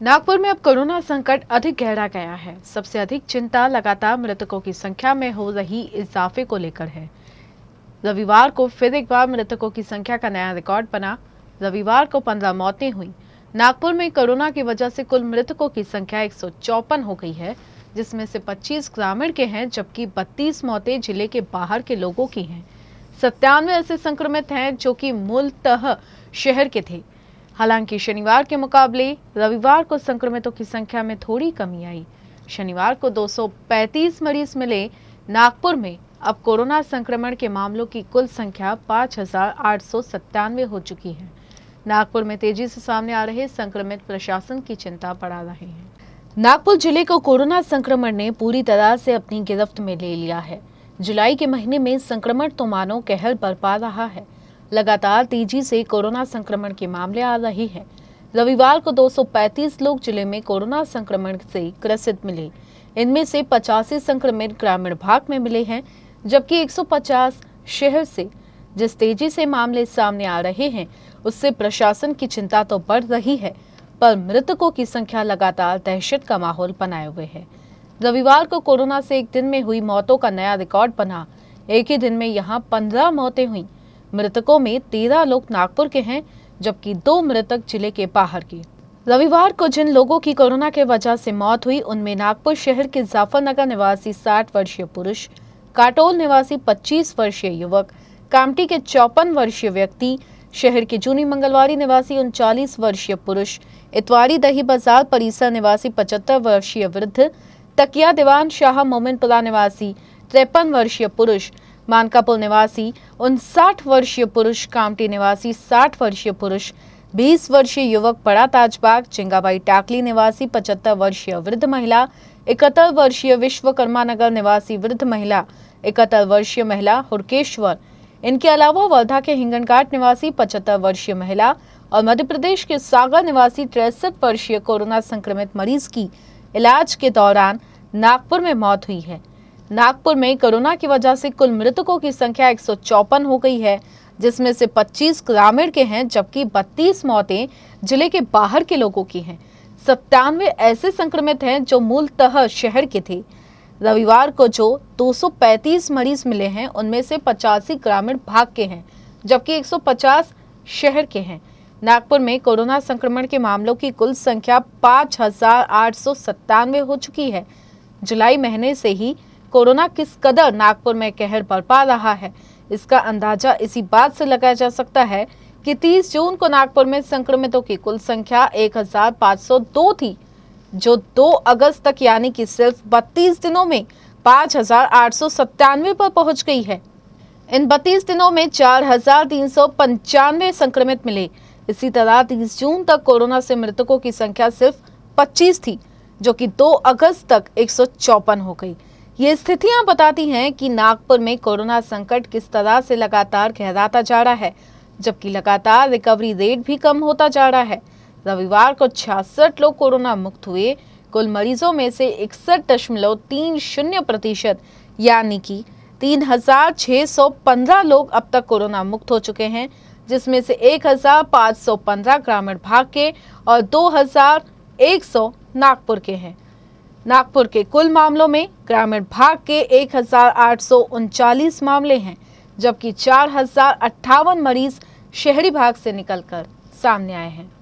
नागपुर में अब कोरोना संकट अधिक गहरा गया है। सबसे अधिक चिंता लगातार मृतकों की संख्या में हो रही इजाफे को लेकर है। रविवार को फिर एक बार मृतकों की संख्या का नया रिकॉर्ड बना। रविवार को 15 मौतें हुई। नागपुर में कोरोना की वजह से कुल मृतकों की संख्या 154 हो गई है, जिसमें से 25 ग्रामीण के हैं, जबकि 32 मौतें जिले के बाहर के लोगों की हैं। 97 ऐसे संक्रमित हैं जो कि मूलतः शहर के थे। हालांकि शनिवार के मुकाबले रविवार को संक्रमितों की संख्या में थोड़ी कमी आई। शनिवार को 235 मरीज मिले। नागपुर में अब कोरोना संक्रमण के मामलों की कुल संख्या 5,897 हो चुकी है। नागपुर में तेजी से सामने आ रहे संक्रमित प्रशासन की चिंता बढ़ा रहे हैं। नागपुर जिले को कोरोना संक्रमण ने पूरी तरह से अपनी गिरफ्त में ले लिया है। जुलाई के महीने में संक्रमण तो मानो कहर बरपा रहा है। लगातार तेजी से कोरोना संक्रमण के मामले आ रहे हैं। रविवार को 235 लोग जिले में कोरोना संक्रमण से ग्रसित मिले। इनमें से 85 संक्रमित ग्रामीण भाग में मिले हैं, जबकि 150 शहर से। जिस तेजी से मामले सामने आ रहे हैं, उससे प्रशासन की चिंता तो बढ़ रही है, पर मृतकों की संख्या लगातार दहशत का माहौल बनाए हुए है। रविवार को कोरोना से एक दिन में हुई मौतों का नया रिकॉर्ड बना। एक ही दिन में यहां 15 मौतें हुई। मृतकों में 13 लोग नागपुर के हैं, जबकि 2 मृतक जिले के बाहर के। रविवार को जिन लोगों की कोरोना के वजह से मौत हुई, उनमें नागपुर शहर के जाफरनगर निवासी 60 वर्षीय पुरुष, काटोल निवासी 25 वर्षीय युवक, कामटी के 54 वर्षीय व्यक्ति, शहर के जूनी मंगलवारी निवासी 39 वर्षीय पुरुष, इतवारी दही बाजार परिसर निवासी 75 वर्षीय वृद्ध, तकिया दीवान शाह मोमिनपुरा निवासी 53 वर्षीय पुरुष, मानकापुर निवासी 59 वर्षीय पुरुष, कामटी निवासी 60 वर्षीय पुरुष, 20 वर्षीय युवक बड़ा ताजबाग, चिंगाबाई टाकली निवासी 75 वर्षीय वृद्ध महिला, 71 वर्षीय विश्वकर्मा नगर निवासी वृद्ध महिला, 71 वर्षीय महिला हुरकेश्वर। इनके अलावा वर्धा के हिंगनघाट निवासी 75 वर्षीय महिला और मध्य प्रदेश के सागर निवासी 63 वर्षीय कोरोना संक्रमित मरीज की इलाज के दौरान नागपुर में मौत हुई है। नागपुर में कोरोना की वजह से कुल मृतकों की संख्या 154 हो गई है, जिसमें से 25 ग्रामीण के हैं, जबकि 32 मौतें जिले के बाहर के लोगों की हैं। 97 ऐसे संक्रमित हैं जो मूलतः शहर के थे। रविवार को जो 235 मरीज मिले हैं, उनमें से 85 ग्रामीण भाग के हैं, जबकि 150 शहर के हैं। नागपुर में कोरोना संक्रमण के मामलों की कुल संख्या 5,897 हो चुकी है। जुलाई महीने से ही कोरोना किस कदर नागपुर में कहर बरपा रहा है, इसका अंदाजा इसी बात से लगाया जा सकता है कि 30 जून को नागपुर में संक्रमितों की कुल संख्या 1,502 थी, जो 2 अगस्त तक यानी कि सिर्फ 32 दिनों में 5,897 पर पहुंच गई है। इन 32 दिनों में 4,395 संक्रमित मिले। इसी तरह 30 जून तक कोरोना से मृतकों की संख्या सिर्फ 25 थी, जो कि 2 अगस्त तक 154 हो गई। ये स्थितियां बताती हैं कि नागपुर में कोरोना संकट किस तरह से लगातार गहराता जा रहा है, जबकि लगातार रिकवरी रेट भी कम होता जा रहा है। रविवार को 66 लोग कोरोना मुक्त हुए। कुल मरीजों में से 61.30% यानी कि 3,615 लोग अब तक कोरोना मुक्त हो चुके हैं, जिसमें से 1,515 ग्रामीण भाग के और 2,100 नागपुर के हैं। नागपुर के कुल मामलों में ग्रामीण भाग के 1,839 मामले हैं, जबकि 4,058 मरीज शहरी भाग से निकलकर सामने आए हैं।